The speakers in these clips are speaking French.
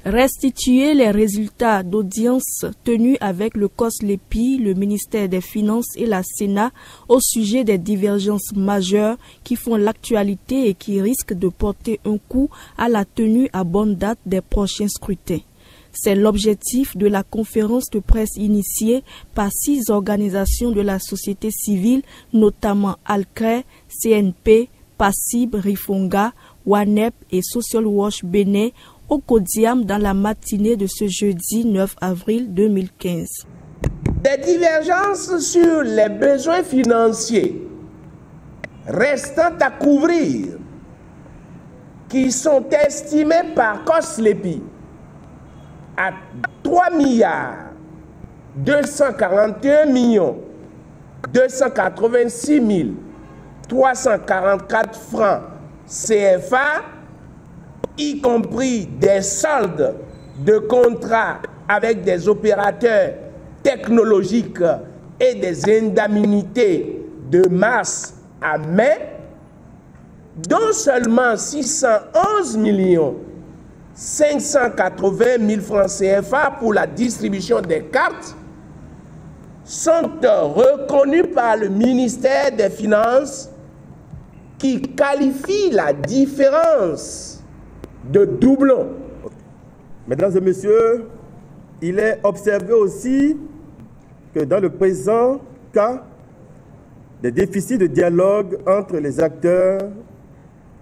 Restituer les résultats d'audience tenus avec le COSLEPI, le ministère des Finances et la Sénat au sujet des divergences majeures qui font l'actualité et qui risquent de porter un coup à la tenue à bonne date des prochains scrutins. C'est l'objectif de la conférence de presse initiée par 6 organisations de la société civile, notamment ALCRE, CNP, PASSIB, Rifonga, WANEP et Social Watch Bénin, au Codiam dans la matinée de ce jeudi 9 avril 2015. Des divergences sur les besoins financiers restant à couvrir qui sont estimés par COSLEPI à 3 241 286 344 francs CFA, y compris des soldes de contrats avec des opérateurs technologiques et des indemnités de mars à mai, dont seulement 611 580 000 francs CFA pour la distribution des cartes sont reconnus par le ministère des Finances qui qualifie la différence de doublons. Mesdames et messieurs, il est observé aussi que dans le présent cas, des déficits de dialogue entre les acteurs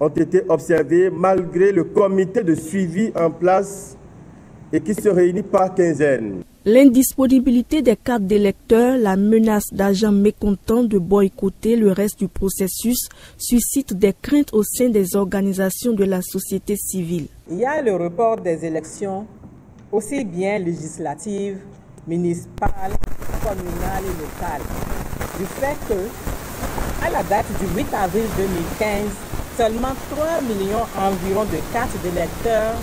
ont été observés malgré le comité de suivi en place et qui se réunit par quinzaine. L'indisponibilité des cartes d'électeurs, la menace d'agents mécontents de boycotter le reste du processus suscite des craintes au sein des organisations de la société civile. Il y a le report des élections, aussi bien législatives, municipales, communales et locales. Du fait que, à la date du 8 avril 2015, seulement 3 millions environ de cartes d'électeurs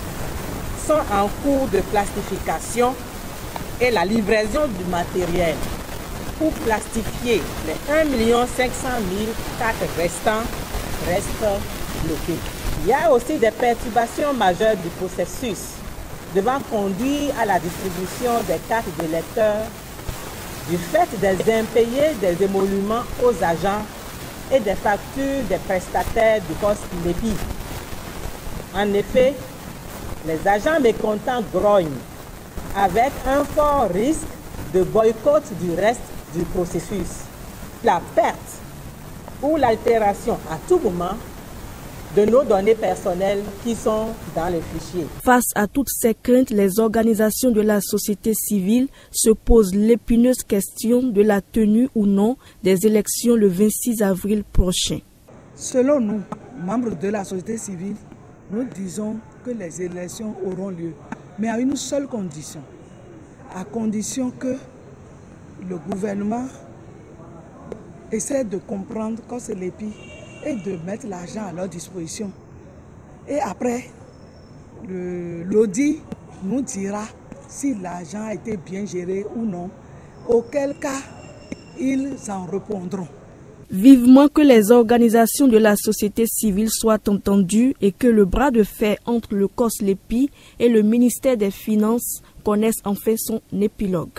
sont en cours de plastification et la livraison du matériel pour plastifier les 1 500 000 cartes restants reste bloqué. Il y a aussi des perturbations majeures du processus devant conduire à la distribution des cartes d'électeurs du fait des impayés des émoluments aux agents et des factures des prestataires du COSLEPI. En effet, les agents mécontents grognent avec un fort risque de boycott du reste du processus. La perte ou l'altération à tout moment de nos données personnelles qui sont dans les fichiers. Face à toutes ces craintes, les organisations de la société civile se posent l'épineuse question de la tenue ou non des élections le 26 avril prochain. Selon nous, membres de la société civile, nous disons que les élections auront lieu, mais à une seule condition, à condition que le gouvernement essaie de comprendre COSLEPI et de mettre l'argent à leur disposition. Et après, l'audit nous dira si l'argent a été bien géré ou non, auquel cas ils en répondront. Vivement que les organisations de la société civile soient entendues et que le bras de fer entre le COSLEPI et le ministère des Finances connaisse enfin son épilogue.